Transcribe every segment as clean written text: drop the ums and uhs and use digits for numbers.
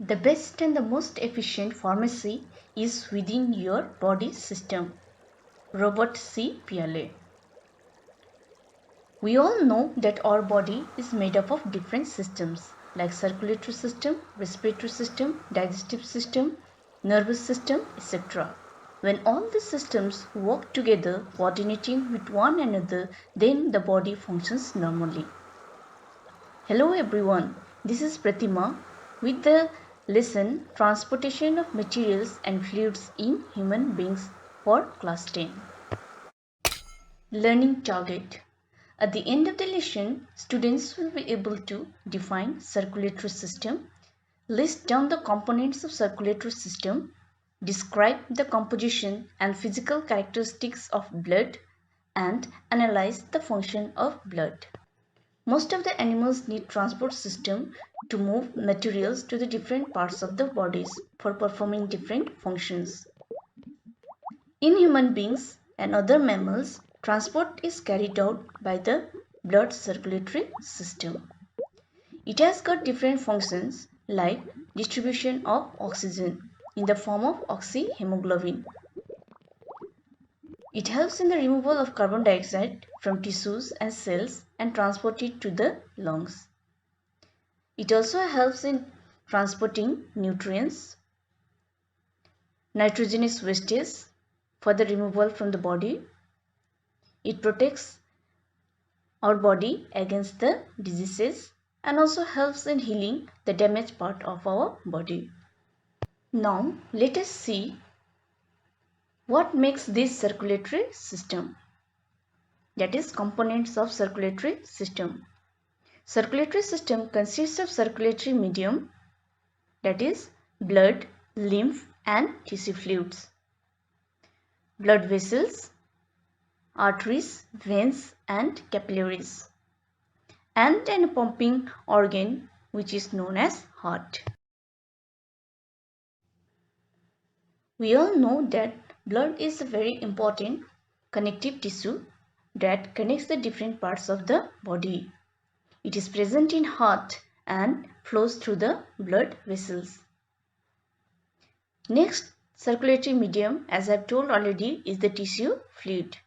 The best and the most efficient pharmacy is within your body system. Robert C. Piaget. We all know that our body is made up of different systems like circulatory system, respiratory system, digestive system, nervous system, etc. When all these systems work together, coordinating with one another, then the body functions normally. Hello everyone, this is Pratima with the lesson Transportation of Materials and Fluids in Human Beings for Class 10. Learning target. At the end of the lesson, students will be able to define circulatory system, list down the components of circulatory system, describe the composition and physical characteristics of blood, and analyze the function of blood. Most of the animals need transport system to move materials to the different parts of the bodies for performing different functions. In human beings and other mammals, transport is carried out by the blood circulatory system. It has got different functions like distribution of oxygen in the form of oxyhemoglobin. It helps in the removal of carbon dioxide from tissues and cells and transport it to the lungs. It also helps in transporting nutrients, nitrogenous wastage for the removal from the body. It protects our body against the diseases and also helps in healing the damaged part of our body. Now let us see what makes this circulatory system, that is components of circulatory system. Circulatory system consists of circulatory medium, that is blood, lymph and tissue fluids, blood vessels, arteries, veins and capillaries, and a pumping organ which is known as heart. We all know that blood is a very important connective tissue that connects the different parts of the body. It is present in heart and flows through the blood vessels. Next circulatory medium, as I have told already, is the tissue fluid.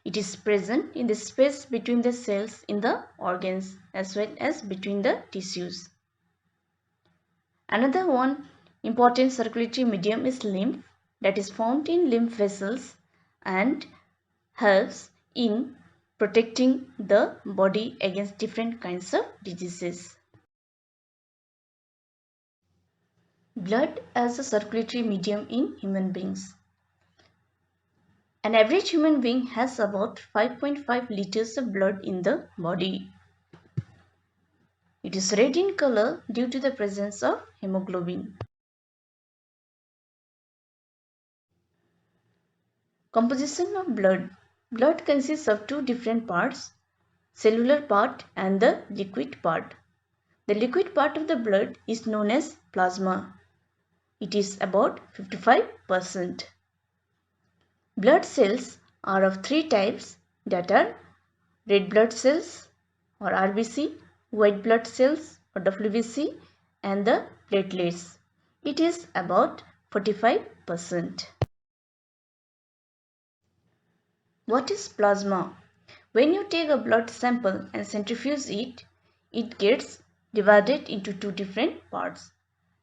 It is present in the space between the cells in the organs as well as between the tissues. Another one important circulatory medium is lymph, that is found in lymph vessels and helps in protecting the body against different kinds of diseases. Blood as a circulatory medium in human beings. An average human being has about 5.5 liters of blood in the body. It is red in color due to the presence of hemoglobin. Composition of blood. Blood consists of two different parts, cellular part and the liquid part. The liquid part of the blood is known as plasma. It is about 55%. Blood cells are of three types, that are red blood cells or RBC, white blood cells or WBC and the platelets. It is about 45%. What is plasma? When you take a blood sample and centrifuge it, it gets divided into two different parts,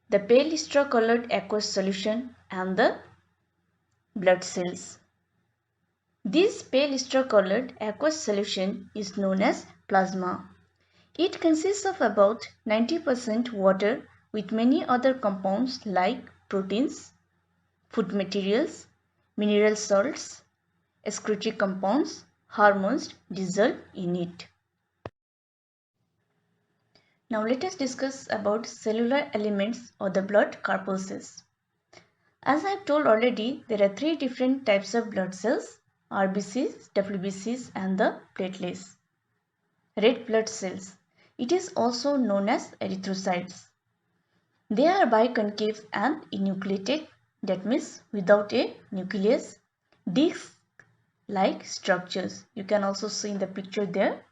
the pale straw-colored aqueous solution and the blood cells. This pale straw-colored aqueous solution is known as plasma. It consists of about 90% water with many other compounds like proteins, food materials, mineral salts, excretory compounds, hormones dissolved in it. Now let us discuss about cellular elements or the blood corpuscles. As I have told already, there are three different types of blood cells, RBCs, WBCs and the platelets. Red blood cells. It is also known as erythrocytes. They are biconcave and enucleated, that means without a nucleus, disc-like structures. You can also see in the picture there.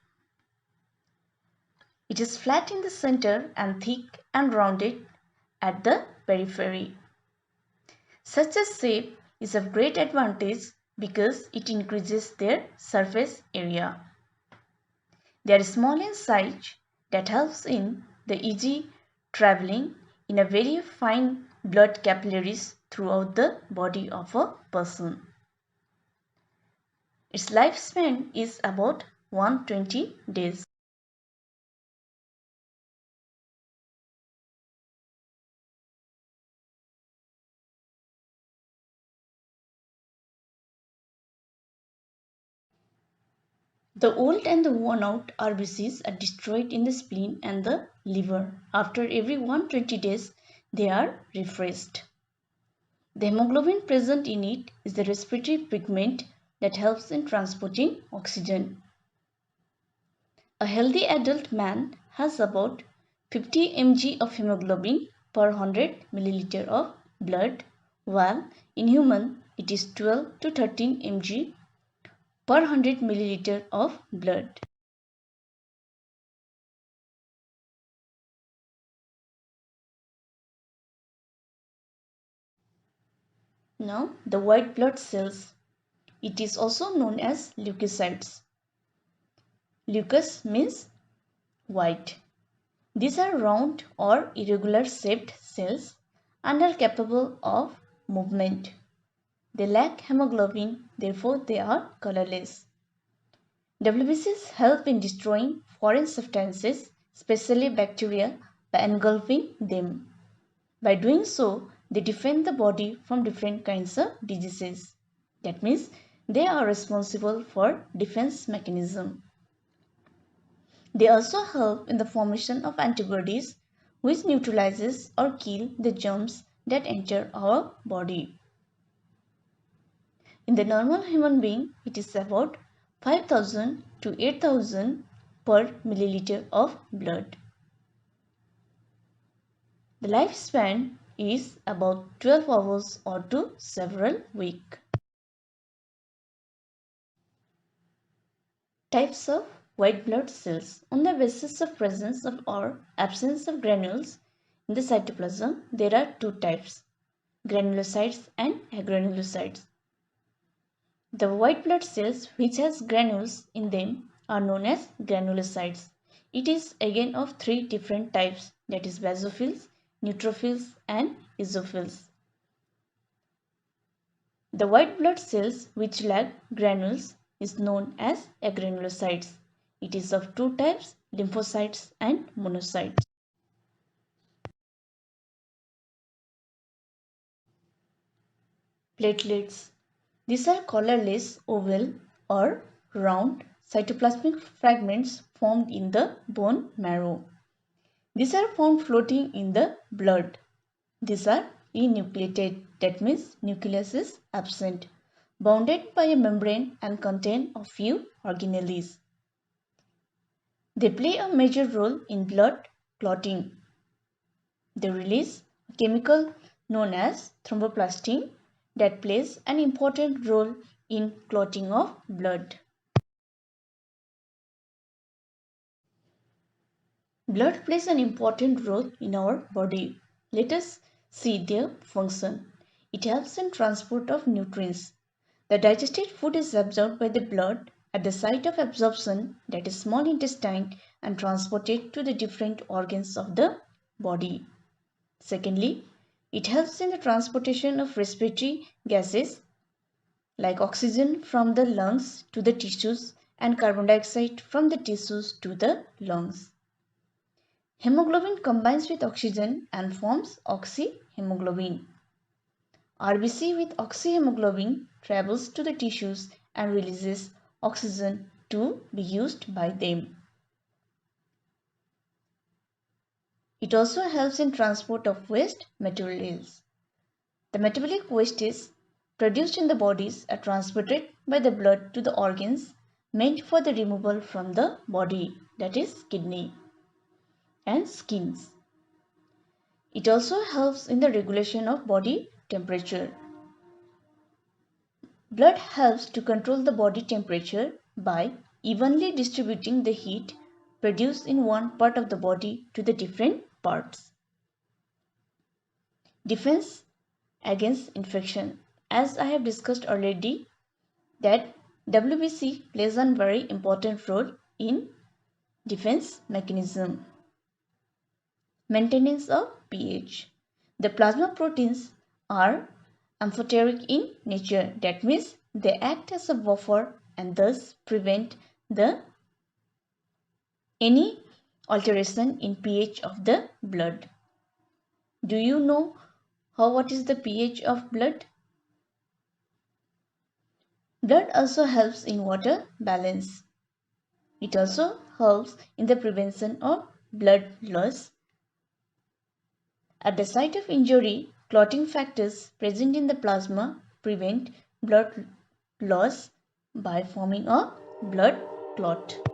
It is flat in the center and thick and rounded at the periphery. Such a shape is of great advantage because it increases their surface area. They are small in size that helps in the easy traveling in a very fine blood capillaries throughout the body of a person. Its lifespan is about 120 days. The old and the worn out RBCs are destroyed in the spleen and the liver. After every 120 days, they are refreshed. The hemoglobin present in it is the respiratory pigment that helps in transporting oxygen. A healthy adult man has about 50 mg of hemoglobin per 100 milliliter of blood, while in human it is 12 to 13 mg per 100 milliliter of blood. Now, the white blood cells. It is also known as leukocytes. Leucus means white. These are round or irregular shaped cells and are capable of movement. They lack hemoglobin, therefore they are colorless. WBCs help in destroying foreign substances, especially bacteria, by engulfing them. By doing so, they defend the body from different kinds of diseases. That means they are responsible for defense mechanism. They also help in the formation of antibodies which neutralizes or kill the germs that enter our body. In the normal human being, it is about 5,000 to 8,000 per milliliter of blood. The lifespan is about 12 hours or to several weeks. Types of white blood cells. On the basis of presence of or absence of granules in the cytoplasm, there are two types, granulocytes and agranulocytes. The white blood cells which has granules in them are known as granulocytes. It is again of three different types, that is basophils, neutrophils and eosinophils. The white blood cells which lack granules is known as agranulocytes. It is of two types, lymphocytes and monocytes. Platelets. These are colorless, oval or round cytoplasmic fragments formed in the bone marrow. These are found floating in the blood. These are enucleated, that means nucleus is absent, bounded by a membrane and contain a few organelles. They play a major role in blood clotting. They release a chemical known as thromboplastin that plays an important role in clotting of blood. Blood plays an important role in our body. Let us see their function. It helps in transport of nutrients. The digested food is absorbed by the blood at the site of absorption, that is small intestine, and transported to the different organs of the body. Secondly, it helps in the transportation of respiratory gases like oxygen from the lungs to the tissues and carbon dioxide from the tissues to the lungs. Hemoglobin combines with oxygen and forms oxyhemoglobin. RBC with oxyhemoglobin travels to the tissues and releases oxygen to be used by them. It also helps in transport of waste materials. The metabolic wastes produced in the bodies are transported by the blood to the organs meant for the removal from the body, that is kidney and skins. It also helps in the regulation of body temperature. Blood helps to control the body temperature by evenly distributing the heat produced in one part of the body to the different parts. Defense against infection. As I have discussed already, that WBC plays a very important role in defense mechanism. Maintenance of pH. The plasma proteins are amphoteric in nature. That means they act as a buffer and thus prevent any alteration in pH of the blood. Do you know what is the pH of blood? Blood also helps in water balance. It also helps in the prevention of blood loss. At the site of injury, clotting factors present in the plasma prevent blood loss by forming a blood clot.